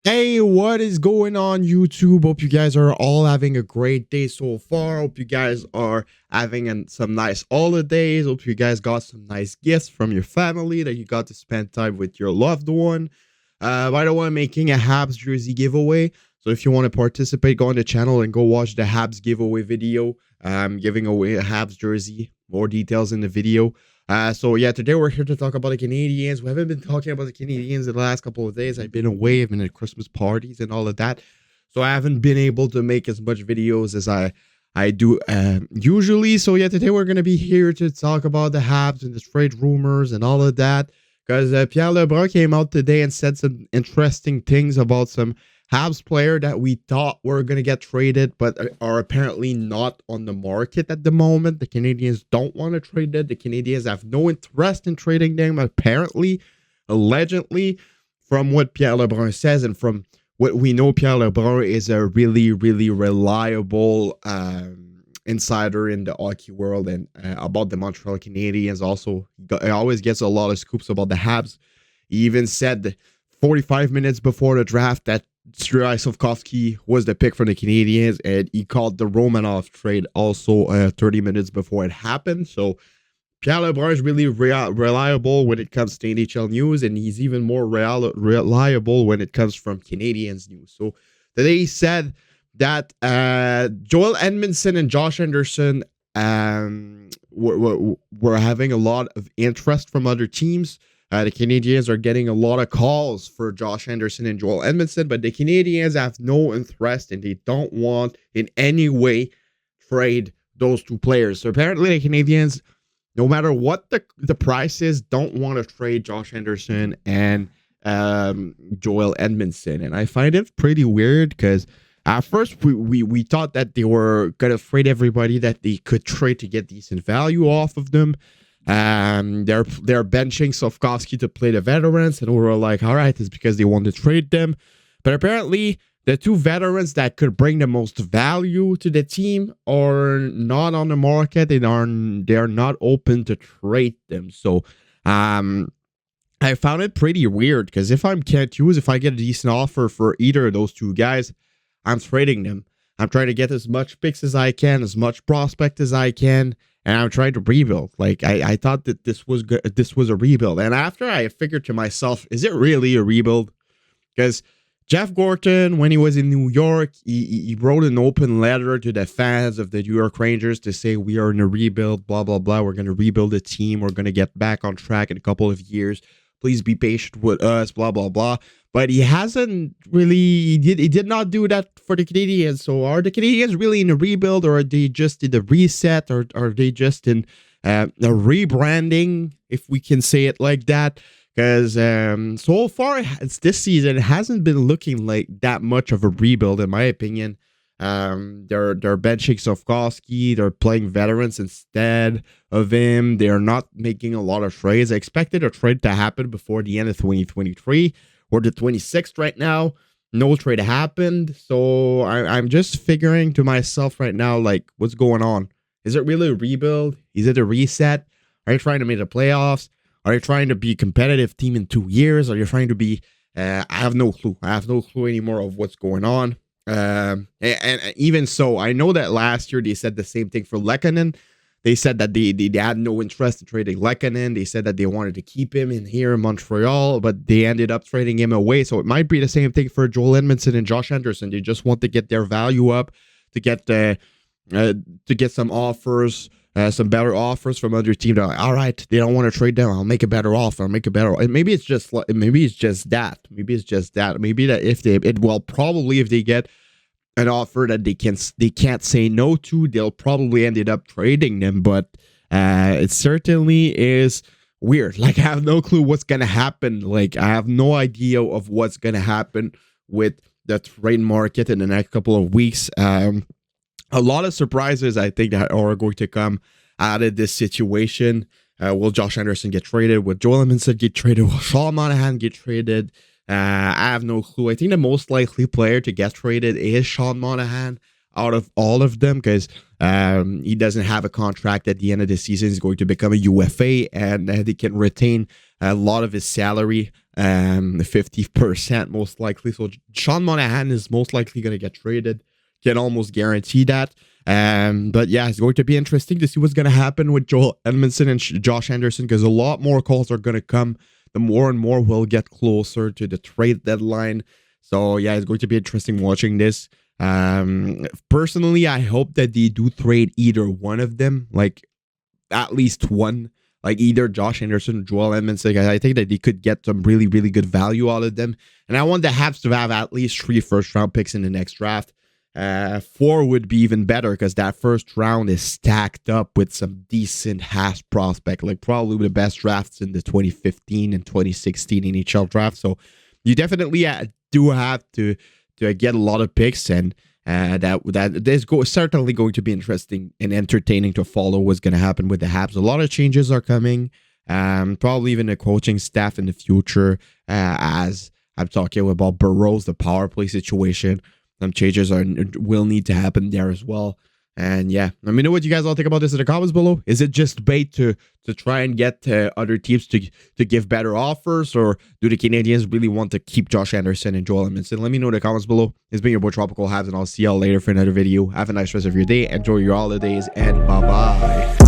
Hey, what is going on, YouTube? Hope you guys are all having a great day so far. Hope you guys are having some nice holidays. Hope you guys got some nice gifts from your family, that you got to spend time with your loved one. By the way, I'm making a Habs jersey giveaway. So if you want to participate, go on the channel and go watch the Habs giveaway video. I'm giving away a Habs jersey. More details in the video. So yeah, today we're here to talk about the Canadiens. We haven't been talking about the Canadiens in the last couple of days. I've been away. I've been at Christmas parties and all of that. So I haven't been able to make as much videos as I do usually. So yeah, today we're going to be here to talk about the Habs and the trade rumors and all of that. Because Pierre Lebrun came out today and said some interesting things about some Habs player that we thought were going to get traded, but are apparently not on the market at the moment. The Canadiens don't want to trade them. The Canadiens have no interest in trading them, apparently, allegedly, from what Pierre Lebrun says and from what we know. Pierre Lebrun is a really, really reliable insider in the hockey world, and about the Montreal Canadiens also. He always gets a lot of scoops about the Habs. He even said 45 minutes before the draft that Slavkovsky was the pick for the Canadiens, and he called the Romanov trade also 30 minutes before it happened. So Pierre Lebrun is really reliable when it comes to NHL news, and he's even more reliable when it comes from Canadiens news. So today he said that Joel Edmundson and Josh Anderson were having a lot of interest from other teams. The Canadiens are getting a lot of calls for Josh Anderson and Joel Edmundson, but the Canadiens have no interest and they don't want in any way trade those two players. So apparently the Canadiens, no matter what the price is, don't want to trade Josh Anderson and Joel Edmundson. And I find it pretty weird because at first we thought that they were going to trade everybody that they could trade to get decent value off of them. They're benching Slavkovsky to play the veterans, and we were like, all right, it's because they want to trade them. But apparently the two veterans that could bring the most value to the team are not on the market. They're not open to trade them. So I found it pretty weird, because if I get a decent offer for either of those two guys, I'm trading them. I'm trying to get as much picks as I can, as much prospect as I can, and I'm trying to rebuild. Like I thought that this was good. This was a rebuild, and after I figured to myself, is it really a rebuild? Because Jeff Gorton, when he was in New York, he wrote an open letter to the fans of the New York Rangers to say we are in a rebuild, blah blah blah. We're going to rebuild the team. We're going to get back on track in a couple of years. Please be patient with us, blah blah blah. But he hasn't really. He did not do that for the Canadiens. So are the Canadiens really in a rebuild, or are they just in the reset, or are they just in a rebranding, if we can say it like that? Because so far this season, it hasn't been looking like that much of a rebuild, in my opinion. They're benching Slavkovsky. They're playing veterans instead of him. They're not making a lot of trades. I expected a trade to happen before the end of 2023. We're the 26th right now. No trade happened. So I'm just figuring to myself right now, like, what's going on? Is it really a rebuild? Is it a reset? Are you trying to make the playoffs? Are you trying to be a competitive team in 2 years? Are you trying to be... I have no clue. I have no clue anymore of what's going on. And even so, I know that last year they said the same thing for Lehkonen. They said that they had no interest in trading Lehkonen. They said that they wanted to keep him in here in Montreal, but they ended up trading him away. So it might be the same thing for Joel Edmundson and Josh Anderson. They just want to get their value up, to get some offers, some better offers from other teams. All right, they don't want to trade them. I'll make a better offer. I'll make a better. And maybe it's just that. Maybe that probably if they get an offer that they can't say no to, they'll probably ended up trading them. But it certainly is weird. Like, I have no clue what's gonna happen. Like, I have no idea of what's gonna happen with the trade market in the next couple of weeks. A lot of surprises, I think, that are going to come out of this situation. Will Josh Anderson get traded? Will Joel Edmundson get traded? Will Sean Monahan get traded? I have no clue. I think the most likely player to get traded is Sean Monahan out of all of them, because he doesn't have a contract at the end of the season. He's going to become a UFA, and they can retain a lot of his salary, 50% most likely. So Sean Monahan is most likely going to get traded. Can almost guarantee that. But yeah, it's going to be interesting to see what's going to happen with Joel Edmundson and Josh Anderson, because a lot more calls are going to come the more and more we'll get closer to the trade deadline. So yeah, it's going to be interesting watching this. Personally, I hope that they do trade either one of them, like at least one, like either Josh Anderson or Joel Edmundson. I think that they could get some really, really good value out of them. And I want the Habs to have at least 3 first-round picks in the next draft. 4 would be even better, because that first round is stacked up with some decent Habs prospect, like probably the best drafts in the 2015 and 2016 NHL draft. So you definitely do have to get a lot of picks, and there's certainly going to be interesting and entertaining to follow what's going to happen with the Habs. A lot of changes are coming, probably even a coaching staff in the future, as I'm talking about Burrows, the power play situation. Some changes will need to happen there as well. And yeah, let me know what you guys all think about this in the comments below. Is it just bait to try and get other teams to give better offers, or do the Canadiens really want to keep Josh Anderson and Joel Edmundson? Let me know in the comments below. It's been your boy Tropical Habs, and I'll see y'all later for another video. Have a nice rest of your day. Enjoy your holidays, and bye-bye.